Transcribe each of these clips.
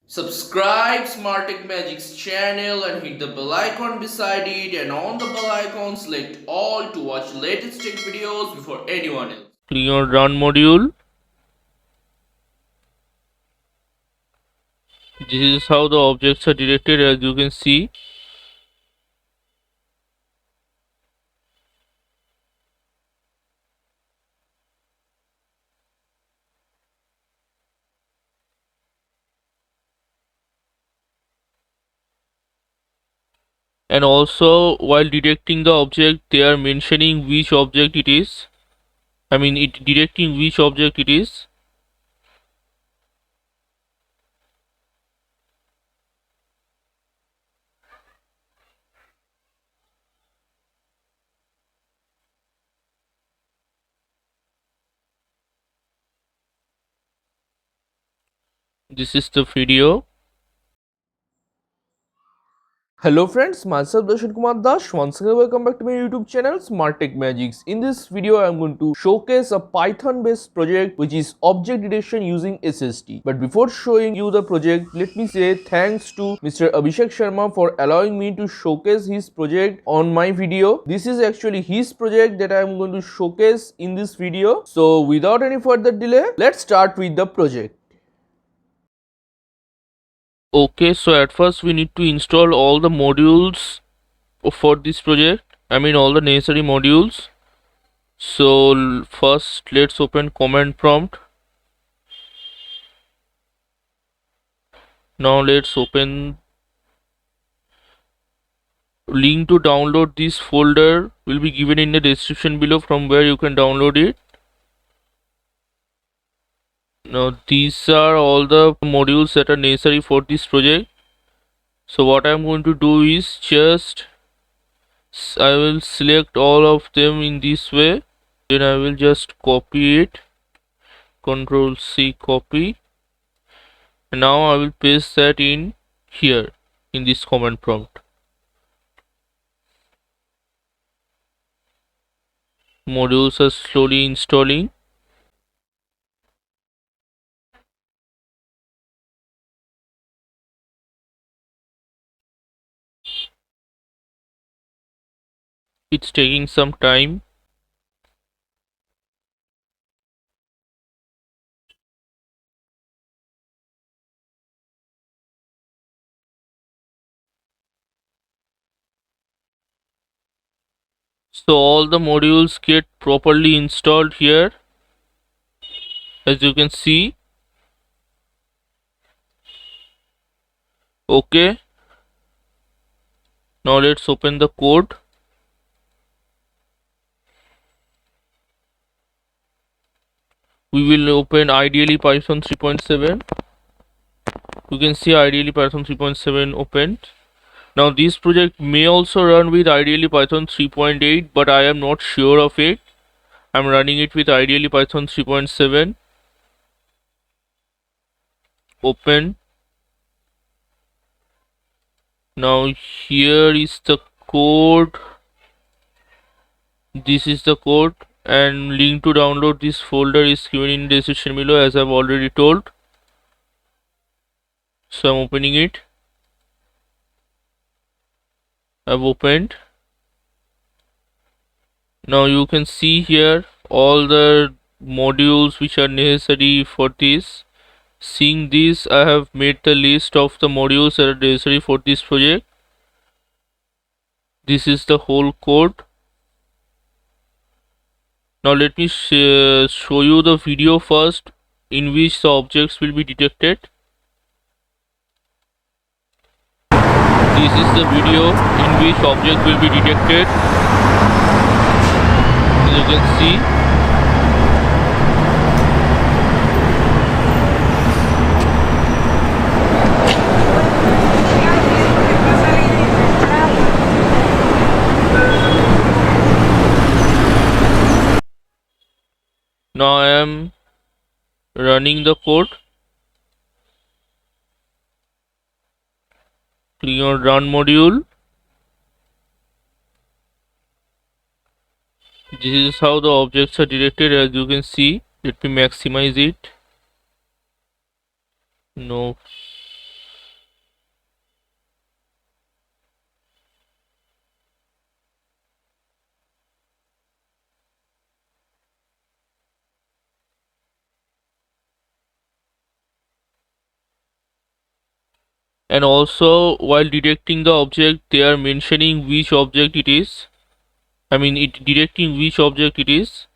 Subscribe Smartech Magic's channel and hit the bell icon beside it, and on the bell icon select all to watch latest tech videos before anyone else. Clicking on run module. This is how the objects are directed, as you can see. And also while detecting the object, they are mentioning which object it is. It detecting which object it is. This is the video. Hello friends, myself Darshan Kumar Das. Once again welcome back to my YouTube channel Smart Tech Magics. In this video I am going to showcase a Python based project which is object detection using SSD. But before showing you the project, let me say thanks to Mr. Abhishek Sharma for allowing me to showcase his project on my video. This is actually his project that I am going to showcase in this video. So without any further delay, let's start with the project. Okay, so at first we need to install all the modules for this project. All the necessary modules. So first let's open command prompt. Now let's open link to download this folder will be given in the description below, from where you can download it. Now these are all the modules that are necessary for this project. So what I'm going to do is just I will select all of them in this way, then I will just copy it, control C copy, and now I will paste that in here in this command prompt. Modules are slowly installing. It's taking some time. So all the modules get properly installed here, as you can see. Okay, now let's open the code. We will open ideally Python 3.7. You can see ideally Python 3.7 opened. Now this project may also run with ideally Python 3.8, but I am not sure of it. I'm running it with ideally Python 3.7. Open. Now here is the code. This is the code, and link to download this folder is given in the description below, as I've already told. So I'm opening it. I've opened. Now you can see here all the modules which are necessary for this. Seeing this, I have made the list of the modules that are necessary for this project. This is the whole code. Now let me show you the video first in which the objects will be detected. This is the video in which object will be detected. As you can see. Now I am running the code. Click on run module. This is how the objects are directed, as you can see. Let me maximize it. No. and also while detecting the object they are mentioning which object it is. I mean it detecting which object it is.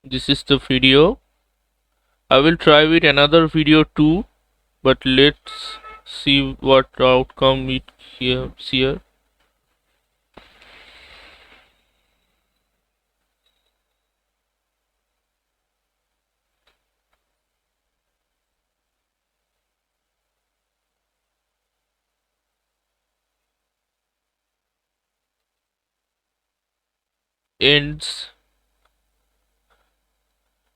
This is the video. I will try with another video too, but let's see what outcome it here. Ends.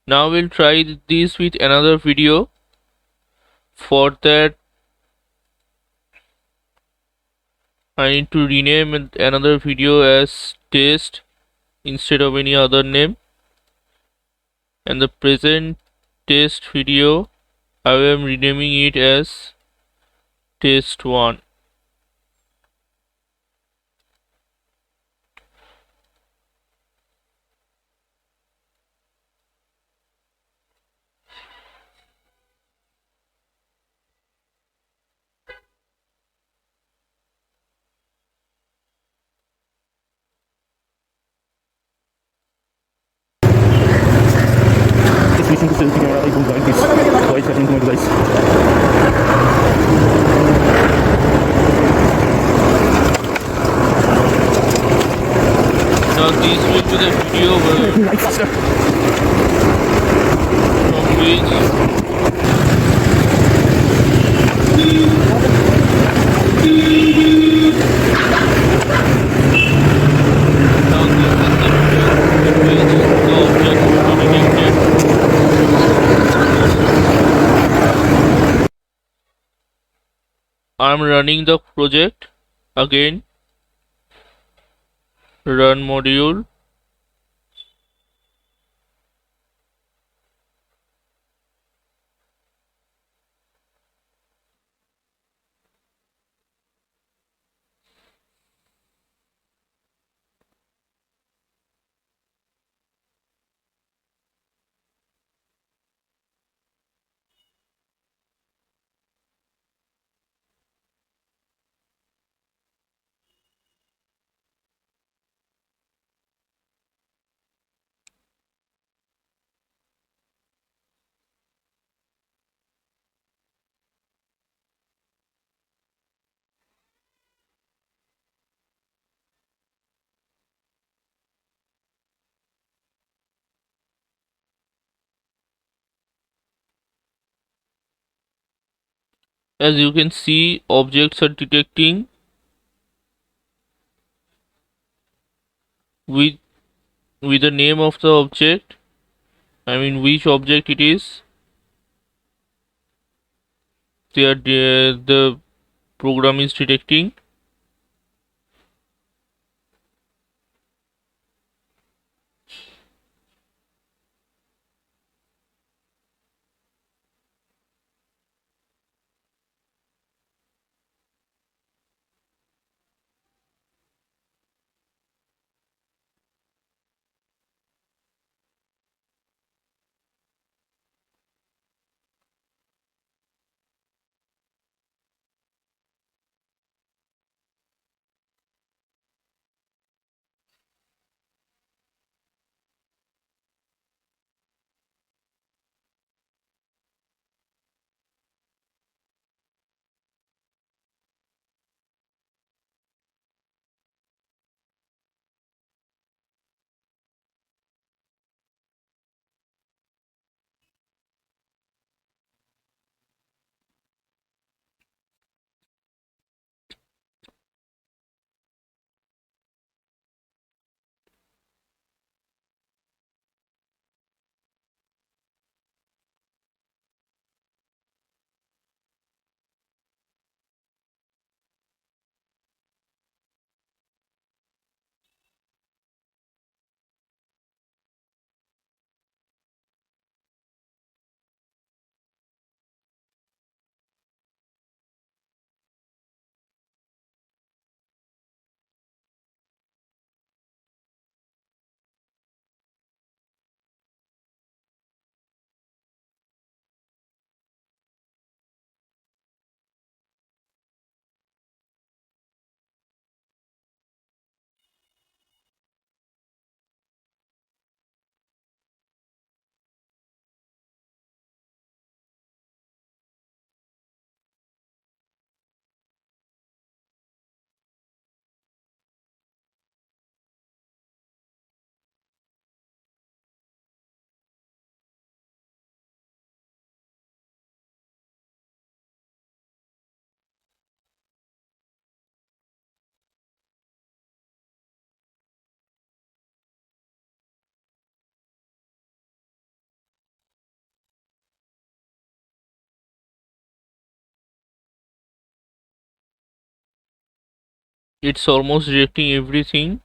Now we'll try this with another video. For that I need to rename another video as test instead of any other name, and the present test video I am renaming it as test 1. Switching to selfie camera, I don't like this. So I setting to my device. Now this will be the video where Right faster. from which now this is the video in which the object will be detected. I'm running the project again. Run module. As you can see, objects are detecting with the name of the object. I mean which object it is. The program is detecting. It's almost rejecting everything.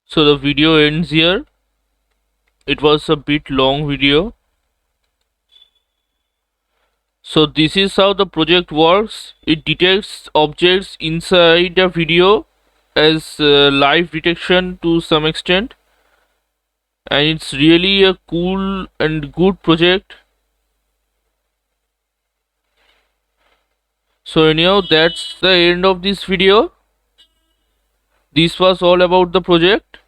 So the video ends here. It was a bit long video. So this is how the project works. It detects objects inside a video as live detection to some extent, and it's really a cool and good project. So anyhow, that's the end of this video. This was all about the project.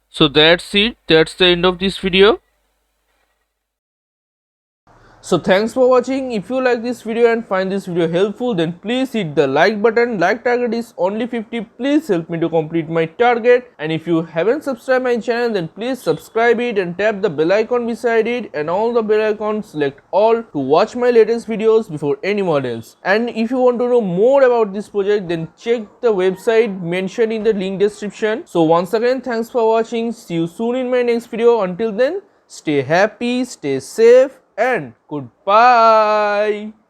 So that's it. That's the end of this video. So thanks for watching. If you like this video and find this video helpful, then please hit the like button. Like target is only 50. Please help me to complete my target. And if you haven't subscribed my channel, then please subscribe it and tap the bell icon beside it, and all the bell icons select all to watch my latest videos before anyone else. And if you want to know more about this project, then check the website mentioned in the link description. So once again, thanks for watching. See you soon in my next video. Until then, stay happy, stay safe, and goodbye.